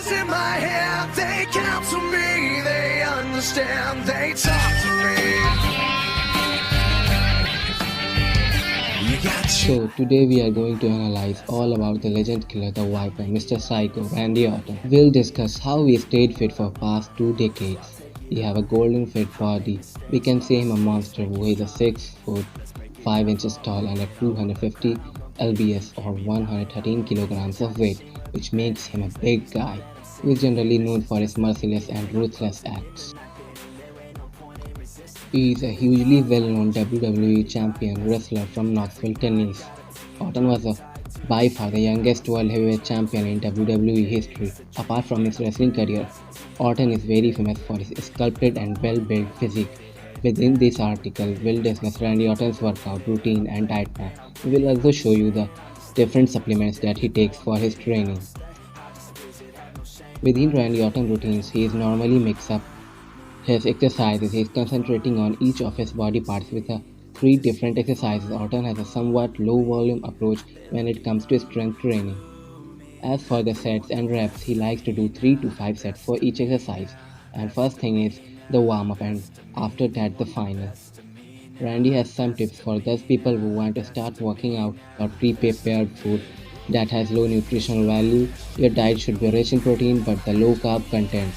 voices in my head, they counsel me, they understand, they talk to me. So today we are going to analyze all about the legend killer, the Viper, Mr. Psycho, Randy Orton. We'll discuss how he stayed fit for past 2 decades. He have a golden fit body. We can say him a monster who is a 6 foot 5 inches tall and at 250 lbs or 113 kilograms of weight, which makes him a big guy, who is generally known for his merciless and ruthless acts. He is a hugely well-known WWE champion wrestler from Knoxville, Tennessee. Orton was by far the youngest world heavyweight champion in WWE history. Apart from his wrestling career, Orton is very famous for his sculpted and well-built physique. Within this article, we'll discuss Randy Orton's workout routine and diet plan. We will also show you the different supplements that he takes for his training. Within Randy Orton routines, he is normally mix up his exercises. He is concentrating on each of his body parts with 3 different exercises. Orton has a somewhat low volume approach when it comes to strength training. As for the sets and reps, he likes to do 3 to 5 sets for each exercise. And first thing is the warm up, and after that the final. Randy has some tips for those people who want to start working out or pre-prepared food that has low nutritional value. Your diet should be rich in protein but the low carb content.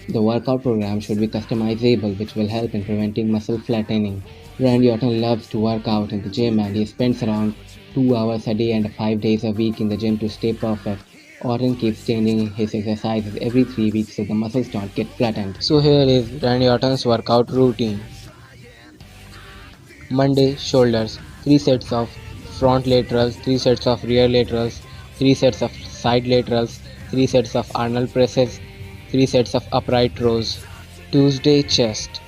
The workout program should be customizable, which will help in preventing muscle flattening. Randy Orton loves to work out in the gym, and he spends around 2 hours a day and 5 days a week in the gym to stay perfect. Orton keeps changing his exercises every 3 weeks so the muscles don't get flattened. So here is Randy Orton's workout routine. Monday, shoulders, 3 sets of front laterals, 3 sets of rear laterals, 3 sets of side laterals, 3 sets of Arnold presses, 3 sets of upright rows. Tuesday, chest,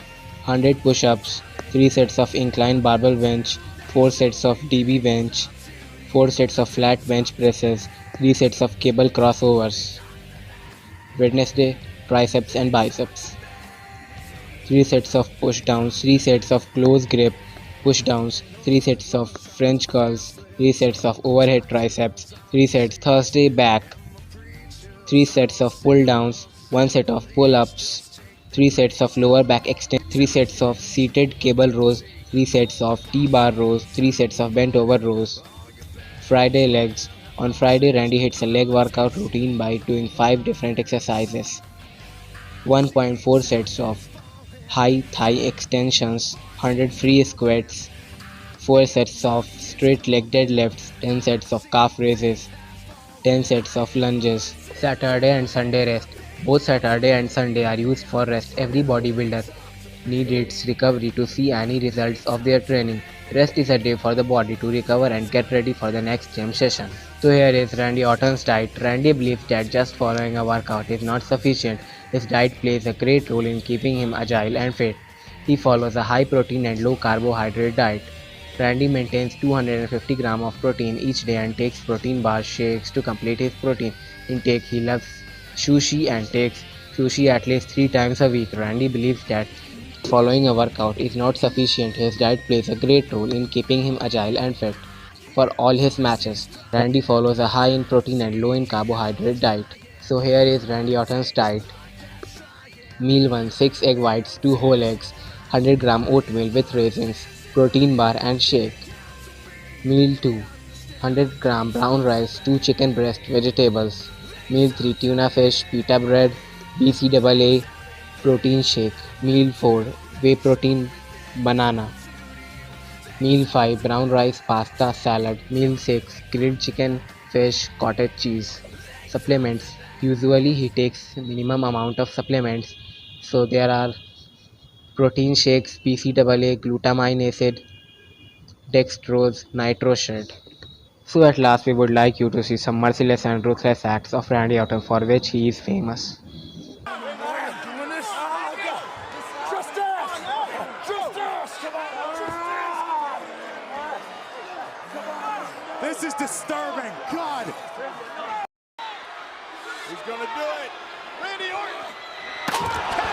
100 push-ups, 3 sets of incline barbell bench, 4 sets of DB bench, 4 sets of flat bench presses, 3 sets of cable crossovers. Wednesday, triceps and biceps, 3 sets of push-downs, 3 sets of close grip push-downs, 3 sets of French curls, 3 sets of overhead triceps, 3 sets. Thursday, back, 3 sets of pull-downs, 1 set of pull-ups, 3 sets of lower back extension, 3 sets of seated cable rows, 3 sets of T-bar rows, 3 sets of bent over rows. Friday, legs. On Friday, Randy hits a leg workout routine by doing 5 different exercises. 1.4 sets of high thigh extensions, 100 free squats, 4 sets of straight leg deadlifts, 10 sets of calf raises, 10 sets of lunges. Saturday and Sunday rest. Both Saturday and Sunday are used for rest. Every bodybuilder needs its recovery to see any results of their training. Rest is a day for the body to recover and get ready for the next gym session. So here is Randy Orton's diet. Randy believes that just following a workout is not sufficient. His diet plays a great role in keeping him agile and fit. He follows a high protein and low carbohydrate diet. Randy maintains 250 grams of protein each day and takes protein bar shakes to complete his protein intake. He loves sushi and takes sushi at least 3 times a week. Randy believes that following a workout is not sufficient. His diet plays a great role in keeping him agile and fit. For all his matches, Randy follows a high in protein and low in carbohydrate diet. So here is Randy Orton's diet. Meal 1, 6 egg whites, 2 whole eggs, 100 gram oatmeal with raisins, protein bar and shake. Meal 2, 100 gram brown rice, 2 chicken breast, vegetables. Meal 3, tuna fish, pita bread, BCAA, protein shake. Meal 4, whey protein, banana. Meal 5, brown rice, pasta, salad. Meal 6, grilled chicken, fish, cottage cheese. Supplements. Usually he takes minimum amount of supplements. So there are protein shakes, BCAA, glutamine acid, dextrose, nitroshed. So at last we would like you to see some merciless and ruthless acts of Randy Orton for which he is famous. This is disturbing. God. He's gonna do it. Randy Orton.